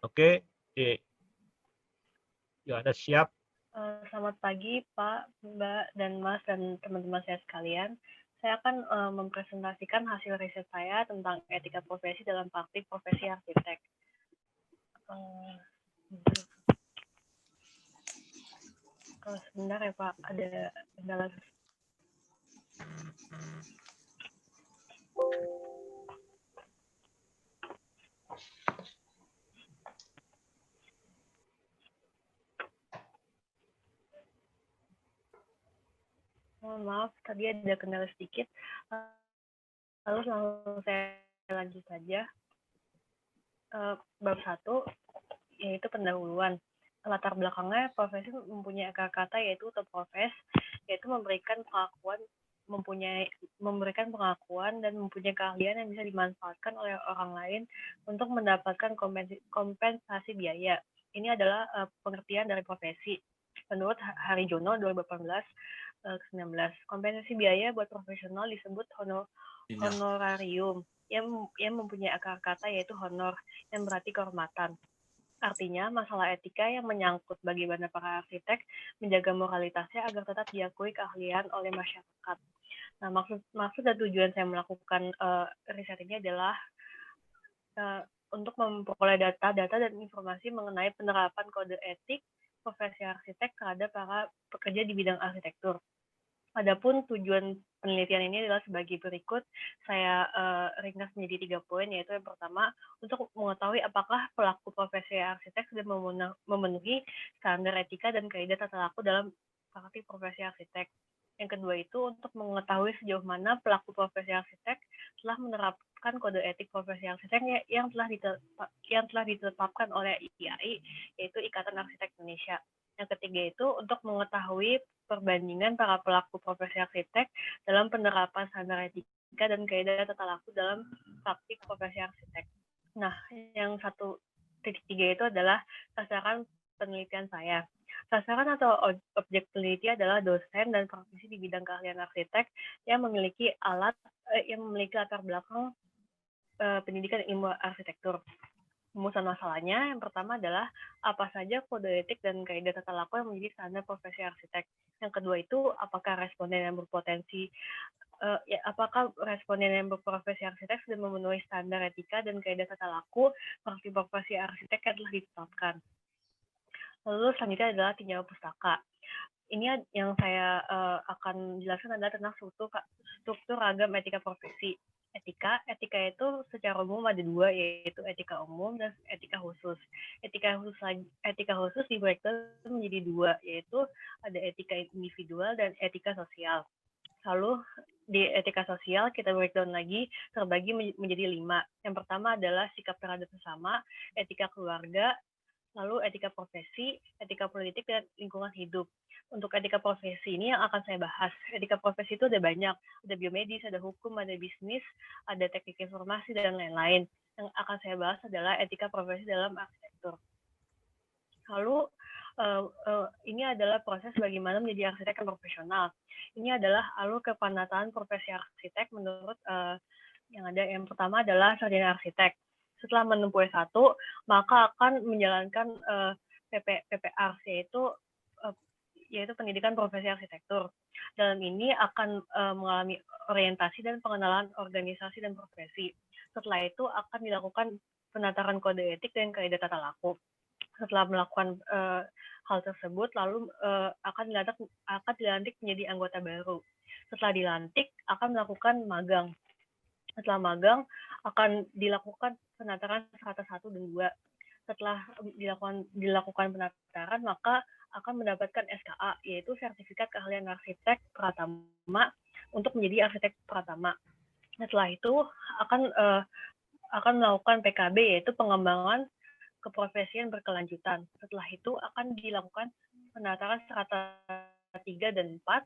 Oke, Yohana siap? Selamat pagi Pak, Mbak, dan Mas, dan teman-teman saya sekalian. Saya akan mempresentasikan hasil riset saya tentang etika profesi dalam praktik profesi arsitek. Sebentar ya Pak, ada kendala. Maaf, tadi ada kendala sedikit. Lalu langsung saya lanjut saja. Bab 1, yaitu pendahuluan. Latar belakangnya, profesi mempunyai akar kata yaitu to profess, yaitu memberikan pengakuan dan mempunyai keahlian yang bisa dimanfaatkan oleh orang lain untuk mendapatkan kompensasi biaya. Ini adalah pengertian dari profesi. Menurut Harijono 2018-19, kompensasi biaya buat profesional disebut honorarium yang mempunyai akar kata yaitu honor, yang berarti kehormatan. Artinya, masalah etika yang menyangkut bagaimana para arsitek menjaga moralitasnya agar tetap diakui keahlian oleh masyarakat. Nah, maksud dan tujuan saya melakukan riset ini adalah untuk memperoleh data dan informasi mengenai penerapan kode etik profesi arsitek terhadap para pekerja di bidang arsitektur. Adapun tujuan penelitian ini adalah sebagai berikut. Saya ringkas menjadi 3 poin, yaitu yang pertama, untuk mengetahui apakah pelaku profesi arsitek sudah memenuhi standar etika dan kaidah tata laku dalam praktik profesi arsitek. Yang kedua itu untuk mengetahui sejauh mana pelaku profesi arsitek telah menerapkan kode etik profesi arsitek yang telah ditetapkan oleh IAI, yaitu Ikatan Arsitek Indonesia. Yang ketiga itu untuk mengetahui perbandingan para pelaku profesi arsitek dalam penerapan standar etika dan kaidah tata laku dalam praktik profesi arsitek. Nah, yang 1.3 itu adalah sasaran penelitian saya. Sasaran atau objek peneliti adalah dosen dan praktisi di bidang keahlian arsitek yang memiliki latar belakang pendidikan ilmu arsitektur. Rumusan masalahnya yang pertama adalah apa saja kode etik dan kaidah tata laku yang menjadi standar profesi arsitek. Yang kedua itu apakah responden yang berprofesi arsitek sudah memenuhi standar etika dan kaidah tata laku praktik profesi arsitek yang telah ditetapkan. Lalu selanjutnya adalah tinjauan pustaka. Ini yang saya akan jelaskan adalah tentang struktur ragam etika profesi. Etika itu secara umum ada 2, yaitu etika umum dan etika khusus. Etika khusus dibreakdown menjadi 2, yaitu ada etika individual dan etika sosial. Lalu di etika sosial kita breakdown lagi, terbagi menjadi 5. Yang pertama adalah sikap terhadap sesama, etika keluarga, lalu etika profesi, etika politik, dan lingkungan hidup. Untuk etika profesi ini yang akan saya bahas. Etika profesi itu ada banyak. Ada biomedis, ada hukum, ada bisnis, ada teknik informasi, dan lain-lain. Yang akan saya bahas adalah etika profesi dalam arsitektur. Lalu, ini adalah proses bagaimana menjadi arsitek yang profesional. Ini adalah alur kepanataan profesi arsitek menurut yang ada. Yang pertama adalah sarjana arsitek. Setelah menempuh S1, maka akan menjalankan PPR, yaitu pendidikan profesi arsitektur. Dalam ini akan mengalami orientasi dan pengenalan organisasi dan profesi. Setelah itu akan dilakukan penataran kode etik dan kaidah tata laku. Setelah melakukan hal tersebut, lalu akan dilantik menjadi anggota baru. Setelah dilantik, akan melakukan magang. Setelah magang, akan dilakukan penataran strata 1 dan 2. Setelah dilakukan penataran, maka akan mendapatkan SKA, yaitu Sertifikat Keahlian Arsitek Pratama, untuk menjadi arsitek pratama. Setelah itu akan melakukan PKB, yaitu pengembangan keprofesian berkelanjutan. Setelah itu akan dilakukan penataran strata 3 dan 4.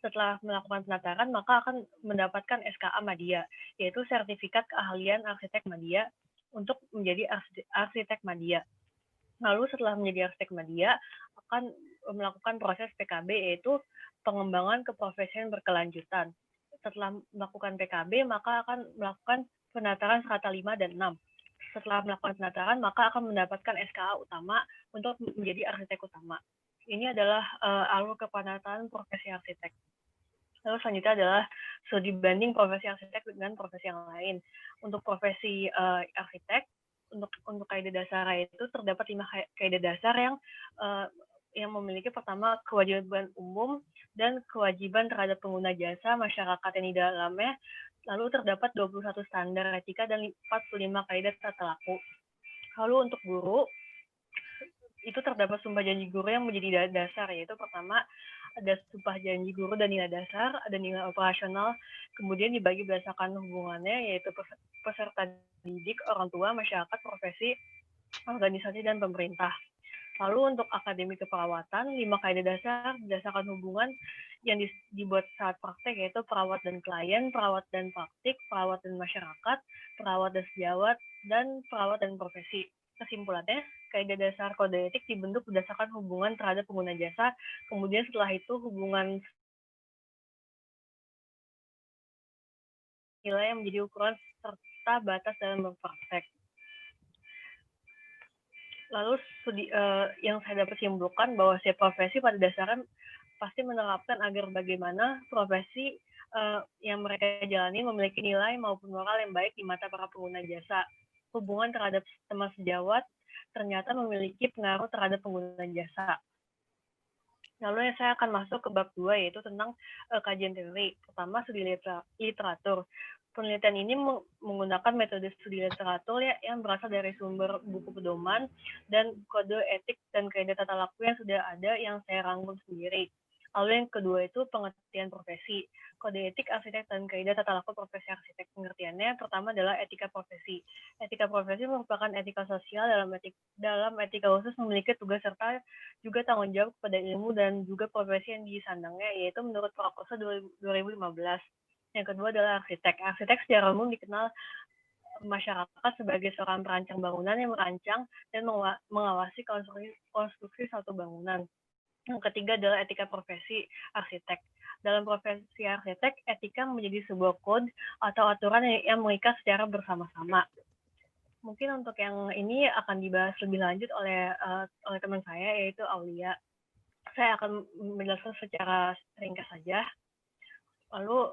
Setelah melakukan penataran, maka akan mendapatkan SKA Madya, yaitu Sertifikat Keahlian Arsitek Madya, untuk menjadi arsitek Madya. Lalu setelah menjadi arsitek Madya, akan melakukan proses PKB, yaitu pengembangan keprofesian berkelanjutan. Setelah melakukan PKB, maka akan melakukan penataran strata 5 dan 6. setelah melakukan pendaftaran, maka akan mendapatkan SKA utama untuk menjadi arsitek utama. Ini adalah alur kependaftaran profesi arsitek. Lalu selanjutnya adalah studi banding profesi arsitek dengan profesi yang lain. Untuk profesi arsitek, untuk kaidah dasar itu terdapat 5 kaidah dasar yang memiliki pertama kewajiban umum dan kewajiban terhadap pengguna jasa masyarakat yang di dalamnya. Lalu terdapat 21 standar etika dan 45 kaidah tata laku. Lalu untuk guru, itu terdapat sumpah janji guru yang menjadi dasar, yaitu pertama ada sumpah janji guru dan nilai dasar, ada nilai operasional, kemudian dibagi berdasarkan hubungannya, yaitu peserta didik, orang tua, masyarakat, profesi, organisasi, dan pemerintah. Lalu untuk akademi keperawatan, 5 kaidah dasar berdasarkan hubungan yang dibuat saat praktek, yaitu perawat dan klien, perawat dan praktik, perawat dan masyarakat, perawat dan sejawat, dan perawat dan profesi. Kesimpulannya, kaidah dasar kode etik dibentuk berdasarkan hubungan terhadap pengguna jasa, kemudian setelah itu hubungan nilai yang menjadi ukuran serta batas dalam berpraktek. Lalu yang saya dapat simpulkan bahwa setiap profesi pada dasarnya pasti menerapkan agar bagaimana profesi yang mereka jalani memiliki nilai maupun moral yang baik di mata para pengguna jasa. Hubungan terhadap teman sejawat ternyata memiliki pengaruh terhadap pengguna jasa. Lalu saya akan masuk ke bab 2, yaitu tentang kajian teori. Pertama, studi literatur. Penelitian ini menggunakan metode studi literatur yang berasal dari sumber buku pedoman dan kode etik dan kaidah tata laku yang sudah ada yang saya rangkum sendiri. Lalu yang kedua itu pengertian profesi. Kode etik arsitek dan kaidah tata laku profesi arsitek. Pengertiannya pertama adalah etika profesi. Etika profesi merupakan etika sosial dalam etika khusus memiliki tugas serta juga tanggung jawab kepada ilmu dan juga profesi yang disandangnya, yaitu menurut Prakoso 2015. Yang kedua adalah arsitek. Arsitek secara umum dikenal masyarakat sebagai seorang perancang bangunan yang merancang dan mengawasi konstruksi suatu bangunan. Yang ketiga adalah etika profesi arsitek. Dalam profesi arsitek, etika menjadi sebuah kode atau aturan yang mengikat secara bersama-sama. Mungkin untuk yang ini akan dibahas lebih lanjut oleh teman saya, yaitu Aulia. Saya akan menjelaskan secara ringkas saja. Lalu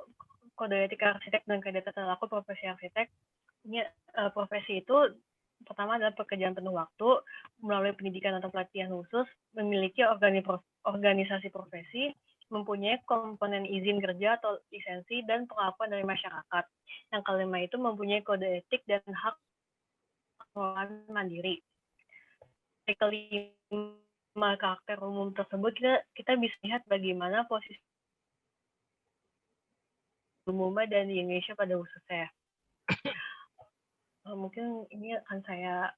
kode etika arsitek dan kaidah tata laku profesi arsitek. Ini profesi itu pertama adalah pekerjaan penuh waktu melalui pendidikan atau pelatihan khusus, memiliki organisasi profesi, mempunyai komponen izin kerja atau lisensi dan pengakuan dari masyarakat. Yang kelima itu mempunyai kode etik dan hak pengelolaan mandiri. Dari kelima karakter umum tersebut kita bisa lihat bagaimana posisi umumnya dan di Indonesia pada khususnya. Mungkin ini akan saya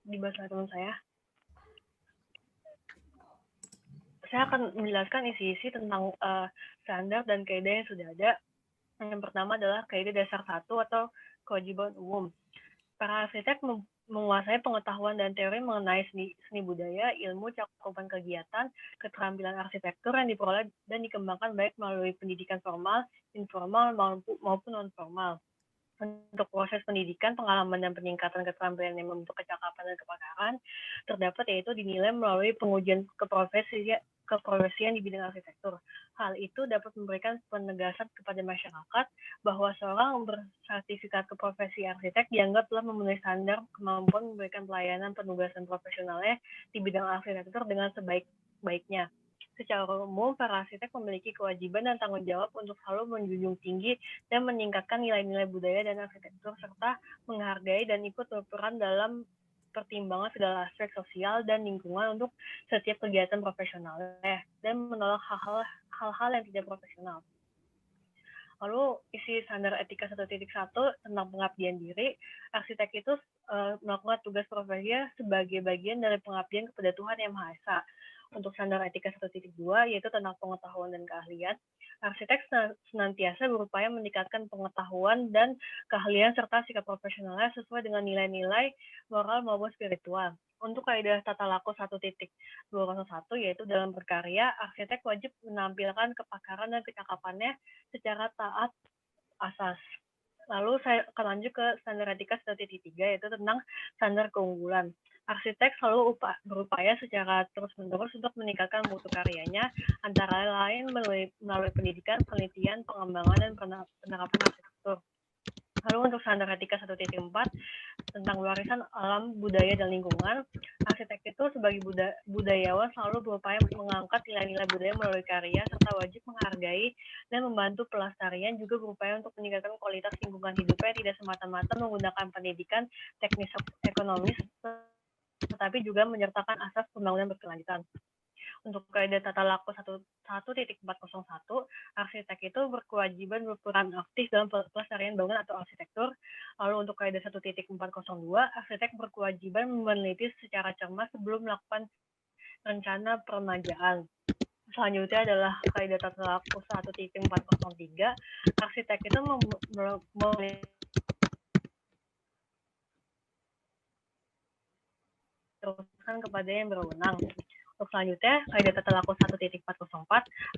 dibahas oleh teman saya. Saya akan menjelaskan isi-isi tentang standar dan kaidah yang sudah ada. Yang pertama adalah kaidah dasar 1 atau kewajiban umum. Para arsitek menguasai pengetahuan dan teori mengenai seni budaya, ilmu, cakupan kegiatan, keterampilan arsitektur yang diperoleh dan dikembangkan baik melalui pendidikan formal, informal, maupun non-formal. Untuk proses pendidikan, pengalaman, dan peningkatan keterampilan yang membentuk kecakapan dan kepakaran terdapat yaitu dinilai melalui pengujian keprofesian di bidang arsitektur. Hal itu dapat memberikan penegasan kepada masyarakat bahwa seorang bersertifikat keprofesi arsitek dianggap telah memenuhi standar kemampuan memberikan pelayanan penugasan profesionalnya di bidang arsitektur dengan sebaik-baiknya. Secara umum, para arsitek memiliki kewajiban dan tanggung jawab untuk selalu menjunjung tinggi dan meningkatkan nilai-nilai budaya dan arsitektur, serta menghargai dan ikut berperan dalam pertimbangan segala aspek sosial dan lingkungan untuk setiap kegiatan profesionalnya, dan menolak hal-hal yang tidak profesional. Lalu isi standar etika 1.1 tentang pengabdian diri, arsitek itu melakukan tugas profesinya sebagai bagian dari pengabdian kepada Tuhan Yang Maha Esa. Untuk standar etika 1.2 yaitu tentang pengetahuan dan keahlian, arsitek senantiasa berupaya meningkatkan pengetahuan dan keahlian serta sikap profesionalnya sesuai dengan nilai-nilai moral maupun spiritual. Untuk kaidah tata laku 1.201 yaitu dalam berkarya, arsitek wajib menampilkan kepakaran dan kecakapannya secara taat asas. Lalu saya akan lanjut ke standar etika 1.3, yaitu tentang standar keunggulan. Arsitek selalu berupaya secara terus-menerus untuk meningkatkan mutu karyanya, antara lain melalui pendidikan, penelitian, pengembangan, dan penerapan arsitektur. Lalu untuk standar etika 1.4 tentang warisan alam, budaya, dan lingkungan, arsitek itu sebagai budayawan selalu berupaya mengangkat nilai-nilai budaya melalui karya, serta wajib menghargai dan membantu pelestarian, juga berupaya untuk meningkatkan kualitas lingkungan hidupnya tidak semata-mata menggunakan pendidikan teknis ekonomis, tetapi juga menyertakan asas pembangunan berkelanjutan. Untuk kaidah tata laku 1.401, arsitek itu berkewajiban berperan aktif dalam pelestarian bangunan atau arsitektur. Lalu untuk kaidah 1.402, arsitek berkewajiban meneliti secara cermat sebelum melakukan rencana permajaan. Selanjutnya adalah kaidah tata laku 1.403, arsitek itu teruskan kepada yang berwenang. Untuk selanjutnya, kaidah tata laku 1.404,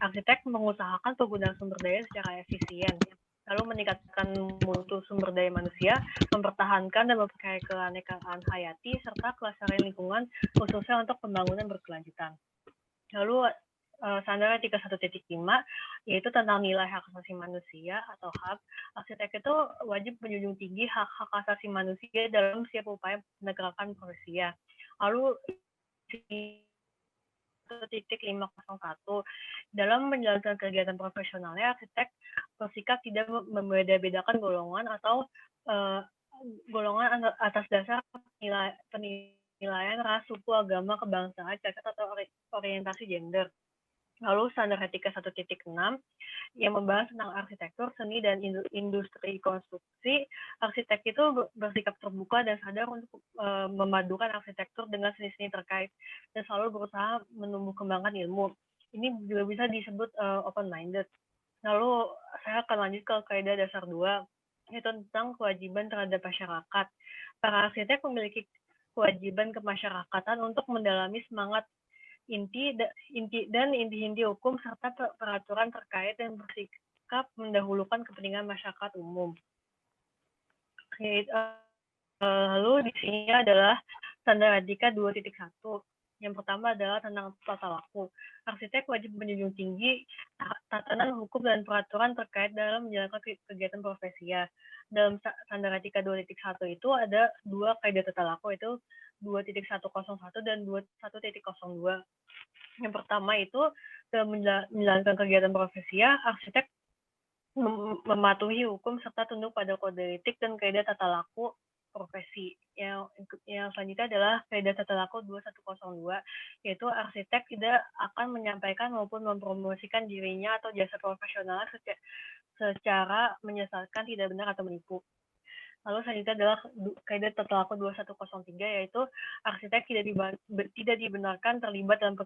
arsitek mengusahakan penggunaan sumber daya secara efisien, lalu meningkatkan mutu sumber daya manusia, mempertahankan dan memperkaya keanekaragaman hayati, serta kelestarian lingkungan, khususnya untuk pembangunan berkelanjutan. Lalu standar etika 1.5, yaitu tentang nilai hak asasi manusia atau HAM. Arsitek itu wajib menjunjung tinggi hak-hak asasi manusia dalam setiap upaya penegakan profesinya. Lalu 1.501, dalam menjalankan kegiatan profesionalnya, arsitek bersikap tidak membeda-bedakan golongan atau golongan atas dasar penilaian ras, suku, agama, kebangsaan, cacat, atau orientasi gender. Lalu standar etika 1.6 yang membahas tentang arsitektur, seni, dan industri konstruksi. Arsitek itu bersikap terbuka dan sadar untuk memadukan arsitektur dengan seni-seni terkait dan selalu berusaha menumbuh kembangkan ilmu. Ini juga bisa disebut open-minded. Lalu saya akan lanjut ke kaidah dasar 2, yaitu tentang kewajiban terhadap masyarakat. Para arsitek memiliki kewajiban kemasyarakatan untuk mendalami semangat inti hukum serta peraturan terkait dan bersikap mendahulukan kepentingan masyarakat umum. Lalu di sini adalah standar etika 2.1. Yang pertama adalah tentang tata laku. Arsitek wajib menjunjung tinggi tatanan hukum dan peraturan terkait dalam menjalankan kegiatan profesinya. Dalam standar etika 2.1 itu ada dua kaidah tata laku, itu 2.101 dan 1.02. Yang pertama itu dalam menjalankan kegiatan profesinya, arsitek mematuhi hukum serta tunduk pada kode etik dan kaidah tata laku profesi. Yang selanjutnya adalah kaidah tata laku 2102, yaitu arsitek tidak akan menyampaikan maupun mempromosikan dirinya atau jasa profesional secara menyesatkan, tidak benar, atau menipu. Lalu selanjutnya adalah kaidah tata laku 2103, yaitu arsitek tidak dibenarkan terlibat dalam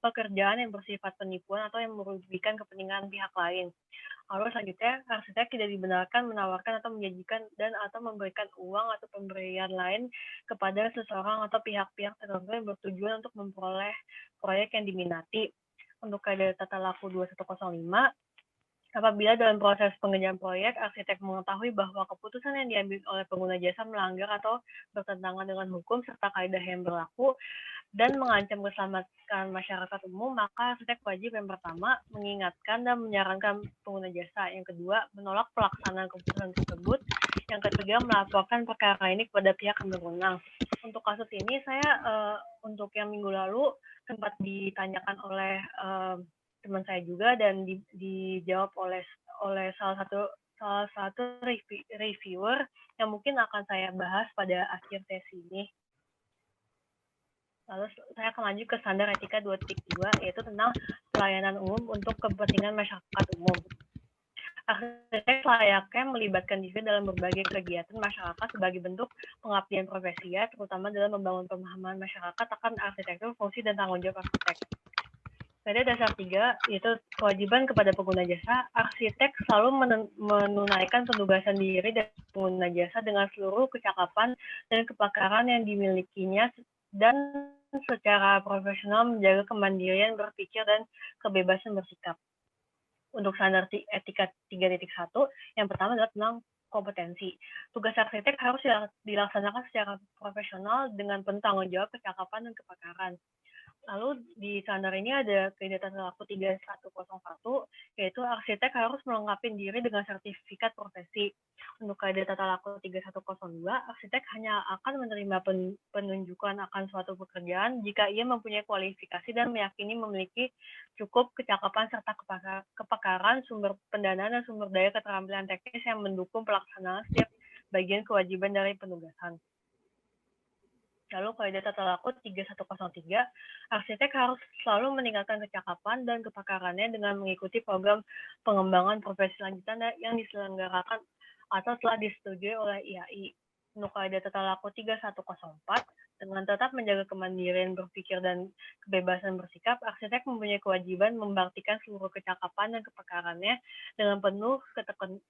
pekerjaan yang bersifat penipuan atau yang merugikan kepentingan pihak lain. Lalu selanjutnya, arsitek tidak dibenarkan menawarkan atau menjanjikan dan atau memberikan uang atau pemberian lain kepada seseorang atau pihak-pihak tertentu yang bertujuan untuk memperoleh proyek yang diminati. Untuk kaidah tata laku 2105, apabila dalam proses pengerjaan proyek, arsitek mengetahui bahwa keputusan yang diambil oleh pengguna jasa melanggar atau bertentangan dengan hukum serta kaidah yang berlaku dan mengancam keselamatan masyarakat umum, maka arsitek wajib yang pertama mengingatkan dan menyarankan pengguna jasa. Yang kedua, menolak pelaksanaan keputusan tersebut. Yang ketiga, melaporkan perkara ini kepada pihak yang berwenang. Untuk kasus ini, saya untuk yang minggu lalu sempat ditanyakan oleh teman saya juga dan dijawab oleh salah satu reviewer yang mungkin akan saya bahas pada akhir sesi ini. Lalu saya akan lanjut ke standar etika 2.2, yaitu tentang pelayanan umum untuk kepentingan masyarakat umum. Arsitek layaknya melibatkan diri dalam berbagai kegiatan masyarakat sebagai bentuk pengabdian profesinya, terutama dalam membangun pemahaman masyarakat akan arsitektur, fungsi, dan tanggung jawab arsitek. Kaidah dasar 3, yaitu kewajiban kepada pengguna jasa. Arsitek selalu menunaikan penugasan diri dan pengguna jasa dengan seluruh kecakapan dan kepakaran yang dimilikinya dan secara profesional menjaga kemandirian berpikir dan kebebasan bersikap. Untuk standar etika 3.1, yang pertama adalah tentang kompetensi. Tugas arsitek harus dilaksanakan secara profesional dengan penuh tanggung jawab, kecakapan, dan kepakaran. Lalu di standar ini ada kaidah tata laku 3101, yaitu arsitek harus melengkapi diri dengan sertifikat profesi. Untuk kaidah tata laku 3102, arsitek hanya akan menerima penunjukan akan suatu pekerjaan jika ia mempunyai kualifikasi dan meyakini memiliki cukup kecakapan serta kepakaran, sumber pendanaan, dan sumber daya keterampilan teknis yang mendukung pelaksanaan setiap bagian kewajiban dari penugasan. Lalu kaidah tata laku 3103, arsitek harus selalu meningkatkan kecakapan dan kepakarannya dengan mengikuti program pengembangan profesi lanjutan yang diselenggarakan atau telah disetujui oleh IAI. Untuk kaidah tata laku 3104, dengan tetap menjaga kemandirian berpikir dan kebebasan bersikap, arsitek mempunyai kewajiban membaktikan seluruh kecakapan dan kepakarannya dengan penuh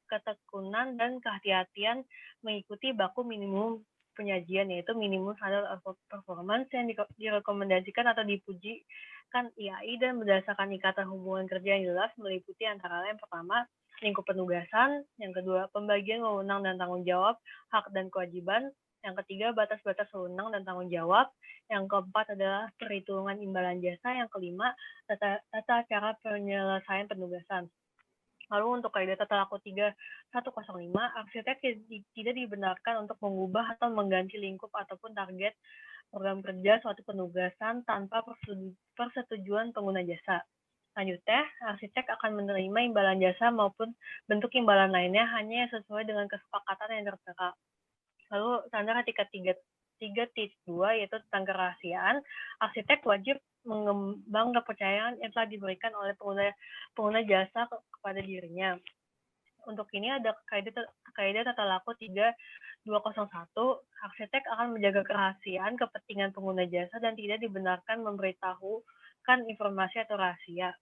ketekunan dan kehati-hatian mengikuti baku minimum penyajian, yaitu minimum standard of performance yang direkomendasikan atau dipujikan IAI dan berdasarkan ikatan hubungan kerja yang jelas meliputi antara lain pertama, lingkup penugasan, yang kedua, pembagian wewenang dan tanggung jawab, hak dan kewajiban, yang ketiga, batas-batas wewenang dan tanggung jawab, yang keempat adalah perhitungan imbalan jasa, yang kelima, tata cara penyelesaian penugasan. Lalu untuk kaidah tata laku 3105, arsitek tidak dibenarkan untuk mengubah atau mengganti lingkup ataupun target program kerja suatu penugasan tanpa persetujuan pengguna jasa. Selanjutnya, arsitek akan menerima imbalan jasa maupun bentuk imbalan lainnya hanya sesuai dengan kesepakatan yang tertera. Lalu standar etika 3.2 yaitu tentang kerahasiaan, arsitek wajib mengembang kepercayaan yang telah diberikan oleh pengguna jasa kepada dirinya. Untuk ini ada kaidah tata laku 3201, arsitek akan menjaga kerahasiaan kepentingan pengguna jasa dan tidak dibenarkan memberitahukan informasi atau rahasia.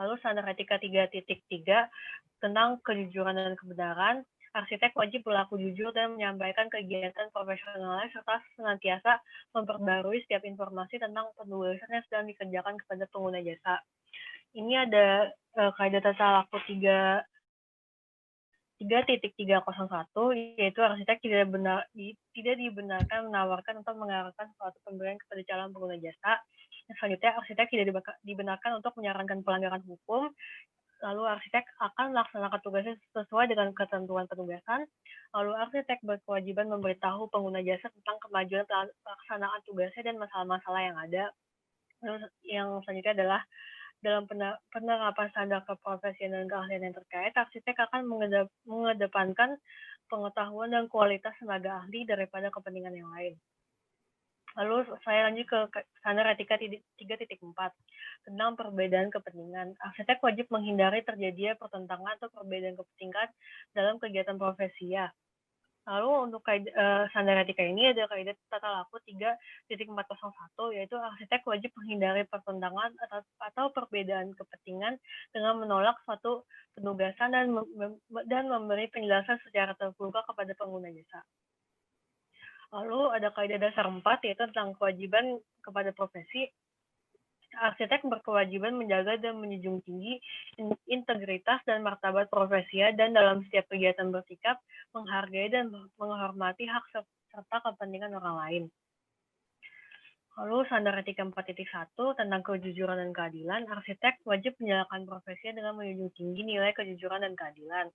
Lalu standar etika 3.3 tentang kejujuran dan kebenaran, arsitek wajib berlaku jujur dan menyampaikan kegiatan profesionalnya serta senantiasa memperbarui setiap informasi tentang penugasan yang sedang dikerjakan kepada pengguna jasa. Ini ada kaidah tata laku 3.301, yaitu arsitek tidak dibenarkan menawarkan atau mengarahkan suatu pemberian kepada calon pengguna jasa. Selanjutnya, arsitek tidak dibenarkan untuk menyarankan pelanggaran hukum. Lalu arsitek akan melaksanakan tugasnya sesuai dengan ketentuan penugasan. Lalu arsitek berkewajiban memberitahu pengguna jasa tentang kemajuan pelaksanaan tugasnya dan masalah-masalah yang ada. Lalu yang selanjutnya adalah dalam penerapan standar keprofesian dan keahlian yang terkait, arsitek akan mengedepankan pengetahuan dan kualitas tenaga ahli daripada kepentingan yang lain. Lalu saya lanjut ke standar etika 3.4 tentang perbedaan kepentingan. Arsitek wajib menghindari terjadinya pertentangan atau perbedaan kepentingan dalam kegiatan profesi ya. Lalu untuk standar etika ini ada kaidah tata laku 3.401, yaitu arsitek wajib menghindari pertentangan atau perbedaan kepentingan dengan menolak suatu penugasan dan memberi penjelasan secara terbuka kepada pengguna jasa. Lalu ada kaidah dasar 4, yaitu tentang kewajiban kepada profesi. Arsitek berkewajiban menjaga dan menjunjung tinggi integritas dan martabat profesi dan dalam setiap kegiatan bersikap menghargai dan menghormati hak serta kepentingan orang lain. Lalu standar etika 4.1 tentang kejujuran dan keadilan, arsitek wajib menjalankan profesinya dengan menjunjung tinggi nilai kejujuran dan keadilan.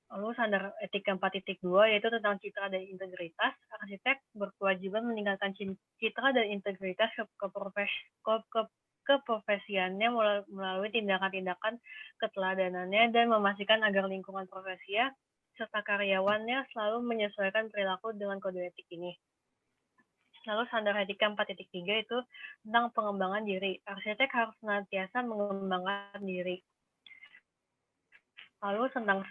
Lalu standar etika 4.2 yaitu tentang citra dan integritas, arsitek berkewajiban meningkatkan citra dan integritas keprofesiannya melalui tindakan-tindakan keteladanannya dan memastikan agar lingkungan profesinya serta karyawannya selalu menyesuaikan perilaku dengan kode etik ini. Lalu standar etika 4.3 itu tentang pengembangan diri, arsitek harus senantiasa mengembangkan diri. Lalu tentang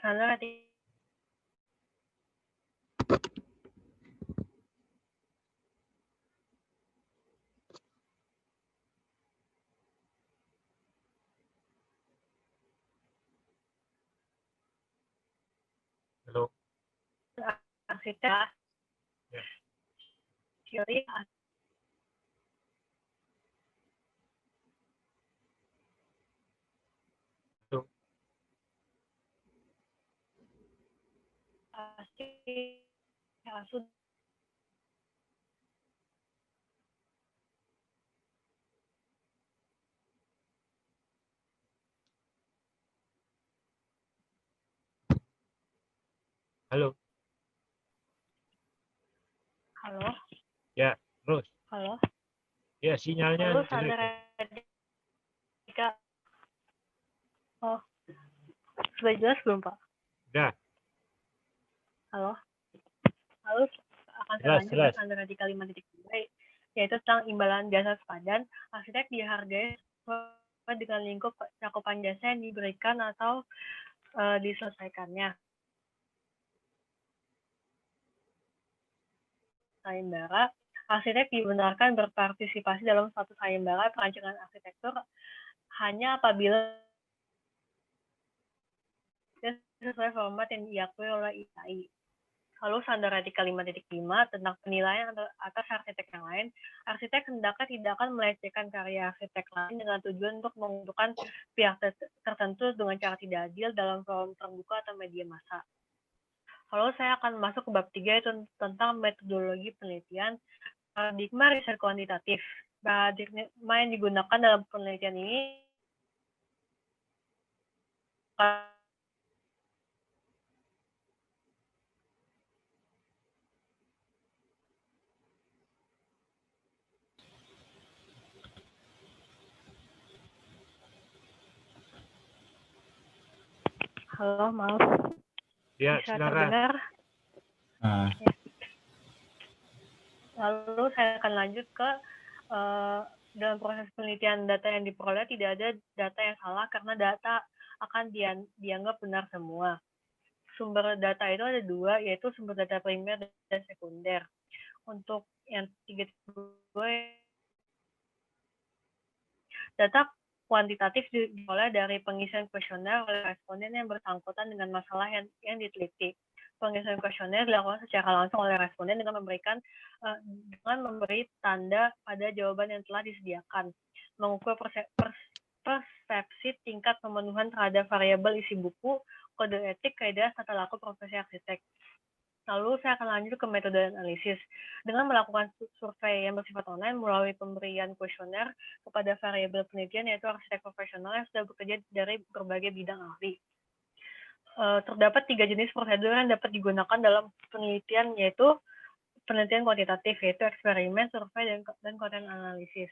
standar etika Halo. arsitek teori Halo. pasti langsung. Halo. Halo. Ya, terus. Halo. Ya, sinyalnya Halo, jelek. Sandra Radika. Oh, sudah jelas belum, Pak? Udah. Halo. Lalu akan saya Jelas, lanjut jelas. ke Sandra Radika 5.2, yaitu tentang imbalan jasa sepadan. Arsitek dihargai sesuai dengan lingkup cakupan jasa yang diberikan atau diselesaikannya. Sayembara, arsitek dibenarkan berpartisipasi dalam suatu sayembara perancangan arsitektur hanya apabila sesuai format yang diakui oleh IAI. Lalu standar radikal 5.5 tentang penilaian atas arsitek yang lain, arsitek hendaknya tidak akan melecehkan karya arsitek lain dengan tujuan untuk menguntungkan pihak tertentu dengan cara tidak adil dalam forum terbuka atau media massa. Lalu saya akan masuk ke bab 3, yaitu tentang metodologi penelitian. Paradigma riset kuantitatif. Paradigma yang digunakan dalam penelitian ini halo, maaf. Ya, Bisa silakan. terdengar? Ya. Lalu saya akan lanjut ke dalam proses penelitian data yang diperoleh tidak ada data yang salah karena data akan dianggap benar semua. Sumber data itu ada dua, yaitu sumber data primer dan sekunder. Untuk yang 3.2, data kuantitatif diperoleh dari pengisian kuesioner oleh responden yang bersangkutan dengan masalah yang diteliti. Pengisian kuesioner dilakukan secara langsung oleh responden dengan memberi tanda pada jawaban yang telah disediakan, mengukur persepsi tingkat pemenuhan terhadap variabel isi buku, kode etik, kaidah tata laku profesi arsitek. Lalu saya akan lanjut ke metode analisis. Dengan melakukan survei yang bersifat online melalui pemberian kuesioner kepada variabel penelitian, yaitu arsitek profesional yang sudah bekerja dari berbagai bidang ahli. Terdapat 3 jenis prosedur yang dapat digunakan dalam penelitian, yaitu penelitian kuantitatif, yaitu eksperimen, survei, dan konten analisis.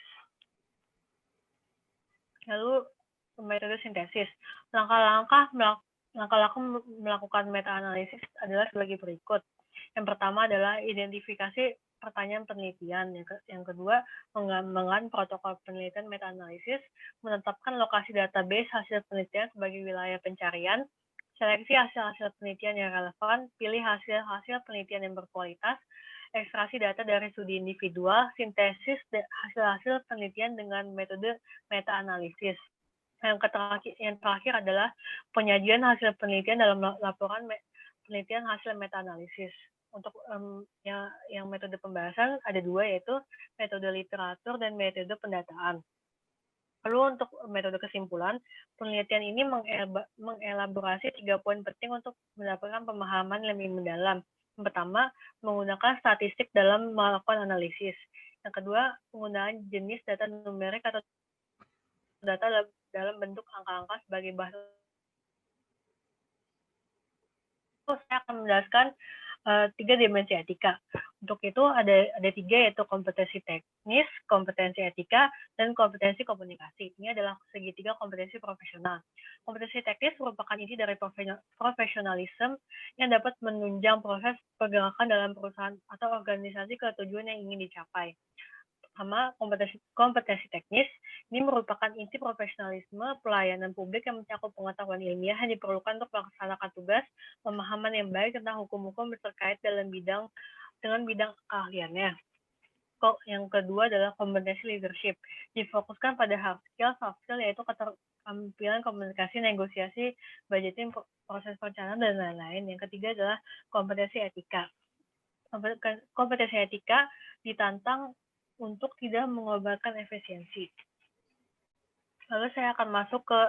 Lalu metode sintesis. Langkah-langkah melakukan meta-analisis adalah sebagai berikut. Yang pertama adalah identifikasi pertanyaan penelitian. Yang kedua, mengembangkan protokol penelitian meta-analisis, menetapkan lokasi database hasil penelitian sebagai wilayah pencarian, seleksi hasil-hasil penelitian yang relevan, pilih hasil-hasil penelitian yang berkualitas, ekstraksi data dari studi individual, sintesis hasil-hasil penelitian dengan metode meta-analisis. Yang terakhir adalah penyajian hasil penelitian dalam laporan penelitian hasil meta-analisis. Untuk yang metode pembahasan ada dua, yaitu metode literatur dan metode pendataan. Lalu untuk metode kesimpulan, penelitian ini mengelaborasi 3 poin penting untuk mendapatkan pemahaman lebih mendalam. Yang pertama, menggunakan statistik dalam melakukan analisis. Yang kedua, penggunaan jenis data numerik atau data dalam bentuk angka-angka sebagai bahan. Saya akan menjelaskan 3 dimensi etika. Untuk itu ada 3, yaitu kompetensi teknis, kompetensi etika, dan kompetensi komunikasi. Ini adalah segitiga kompetensi profesional. Kompetensi teknis merupakan inti dari profesionalisme yang dapat menunjang proses pergerakan dalam perusahaan atau organisasi ke tujuan yang ingin dicapai. Pertama, kompetensi teknis. Ini merupakan inti profesionalisme pelayanan publik yang mencakup pengetahuan ilmiah yang diperlukan untuk melaksanakan tugas, pemahaman yang baik tentang hukum-hukum terkait dengan bidang keahliannya. Yang kedua adalah kompetensi leadership. Difokuskan pada hard skill, soft skill, yaitu keterampilan komunikasi, negosiasi, budgeting, proses perencanaan, dan lain-lain. Yang ketiga adalah kompetensi etika. Kompetensi etika ditantang untuk tidak mengorbankan efisiensi. Lalu saya akan masuk ke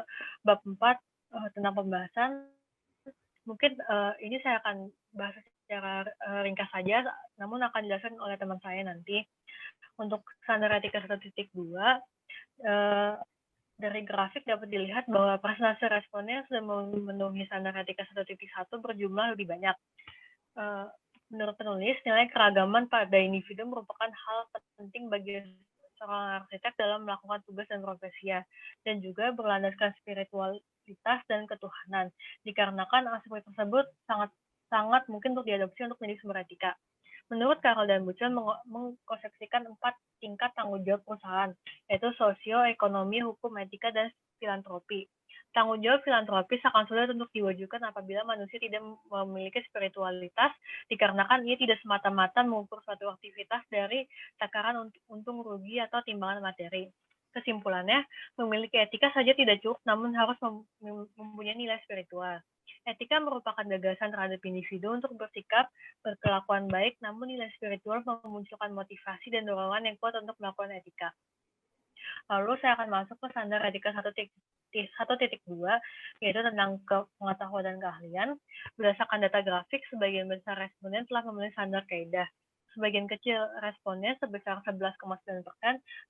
bab 4 tentang pembahasan. Mungkin ini saya akan bahas secara ringkas saja, namun akan dijelaskan oleh teman saya nanti. Untuk standar etika 1.2, dari grafik dapat dilihat bahwa persentase responden yang sudah memenuhi standar etika 1.1 berjumlah lebih banyak. Menurut penulis, nilai keragaman pada individu merupakan hal penting bagi seorang arsitek dalam melakukan tugas dan profesinya, dan juga berlandaskan spiritualitas dan ketuhanan, dikarenakan aspek tersebut sangat mungkin untuk diadopsi untuk menjadi sumber etika. Menurut Carroll dan Buchel mengkonsepsikan 4 tingkat tanggung jawab perusahaan, yaitu sosio, ekonomi, hukum, etika, dan filantropi. Tanggung jawab filantropis akan sulit untuk diwujudkan apabila manusia tidak memiliki spiritualitas, dikarenakan ia tidak semata-mata mengukur suatu aktivitas dari takaran untung rugi atau timbangan materi. Kesimpulannya, memiliki etika saja tidak cukup, namun harus mempunyai nilai spiritual. Etika merupakan gagasan terhadap individu untuk bersikap berkelakuan baik, namun nilai spiritual memunculkan motivasi dan dorongan yang kuat untuk melakukan etika. Lalu saya akan masuk ke standar etika 1.2, yaitu tentang pengetahuan dan keahlian. Berdasarkan data grafik, sebagian besar responden telah memenuhi standar kaidah. Sebagian kecil responden sebesar 11,9%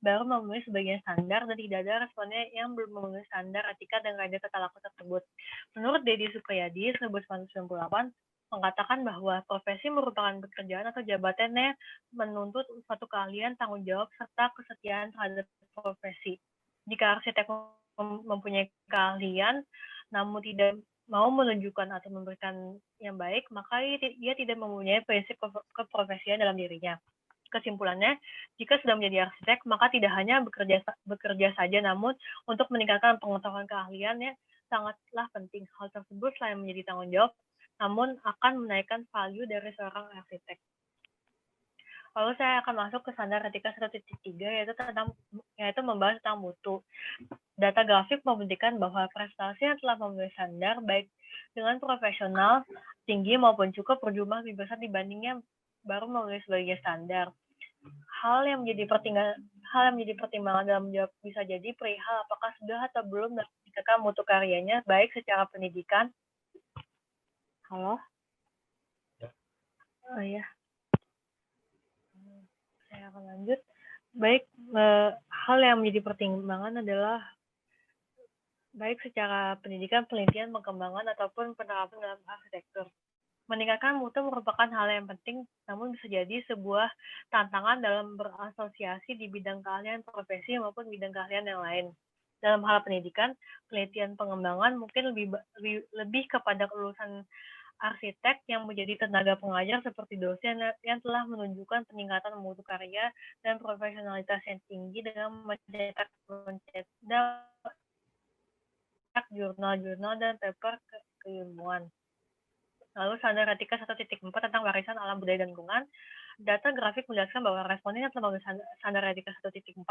baru memenuhi sebagian standar, dan tidak ada responden yang belum memenuhi standar etika dan kaidah tata laku tersebut. Menurut Deddy Supriyadi, 1998, mengatakan bahwa profesi merupakan pekerjaan atau jabatan yang menuntut suatu keahlian, tanggung jawab, serta kesetiaan terhadap profesi. Jika arsitek mempunyai keahlian, namun tidak mau menunjukkan atau memberikan yang baik, maka ia tidak mempunyai prinsip keprofesian dalam dirinya. Kesimpulannya, jika sudah menjadi arsitek, maka tidak hanya bekerja saja, namun untuk meningkatkan pengetahuan keahliannya sangatlah penting. Hal tersebut selain menjadi tanggung jawab, namun akan menaikkan value dari seorang arsitek. Lalu saya akan masuk ke standar etika 1.3, yaitu membahas tentang mutu. Data grafik membuktikan bahwa prestasi yang telah memenuhi standar, baik dengan profesional, tinggi maupun cukup, berjumlah lebih besar dibandingnya baru memenuhi sebagai standar. Hal yang menjadi pertimbangan dalam menjawab bisa jadi perihal apakah sudah atau belum meningkatkan mutu karyanya, baik secara pendidikan. Halo? Ya. Oh iya. Saya akan lanjut. Baik, hal yang menjadi pertimbangan adalah baik secara pendidikan, penelitian, pengembangan, ataupun penerapan dalam arsitektur. Meningkatkan mutu merupakan hal yang penting, namun bisa jadi sebuah tantangan dalam berasosiasi di bidang keahlian profesi maupun bidang keahlian yang lain. Dalam hal pendidikan, penelitian, pengembangan mungkin lebih kepada kelulusan arsitek yang menjadi tenaga pengajar seperti dosen yang telah menunjukkan peningkatan mutu karya dan profesionalitas yang tinggi dengan mencetak jurnal-jurnal dan paper keilmuan. Lalu standar etika 1.4 tentang warisan alam budaya dan lingkungan. Data grafik menjelaskan bahwa responden yang telah memenuhi standar etika 1.4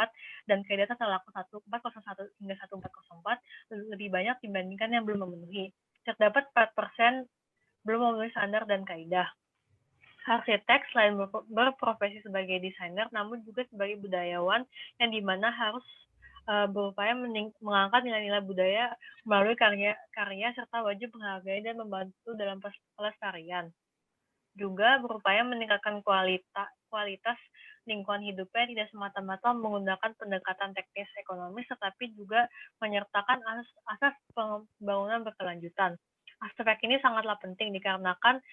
dan kaidah tata laku 1401 hingga 1404 lebih banyak dibandingkan yang belum memenuhi. Terdapat 4% belum memenuhi standar dan kaidah. Arsitek selain berprofesi sebagai desainer, namun juga sebagai budayawan yang dimana harus berupaya mengangkat nilai-nilai budaya melalui karya serta wajib menghargai dan membantu dalam pelestarian. Juga berupaya meningkatkan kualitas lingkungan hidupnya tidak semata-mata menggunakan pendekatan teknis ekonomis, tetapi juga menyertakan asas pembangunan berkelanjutan. Aspek ini sangatlah penting dikarenakan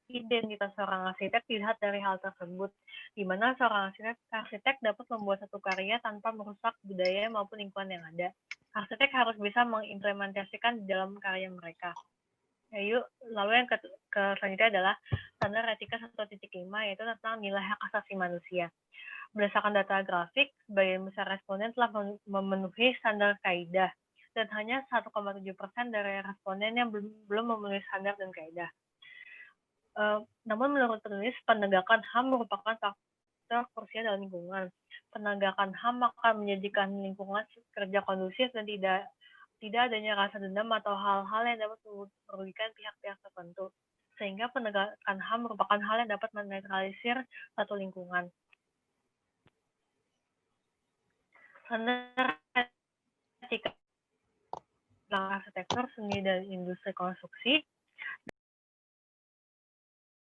identitas seorang arsitek dilihat dari hal tersebut, di mana seorang arsitek dapat membuat satu karya tanpa merusak budaya maupun lingkungan yang ada. Arsitek harus bisa mengimplementasikan di dalam karya mereka. Lalu yang selanjutnya adalah standar etika 1.5, yaitu tentang nilai hak asasi manusia. Berdasarkan data grafik, sebagian besar responden telah memenuhi standar kaidah, dan hanya 1,7% dari responden yang belum memenuhi standar dan kaidah. Namun menurut penulis, penegakan HAM merupakan faktor krusial dalam lingkungan. Penegakan HAM akan menjadikan lingkungan kerja kondusif dan tidak adanya rasa dendam atau hal-hal yang dapat merugikan pihak-pihak tertentu. Sehingga penegakan HAM merupakan hal yang dapat menetralisir satu lingkungan. Standar etika arsitektur, seni, dan industri konstruksi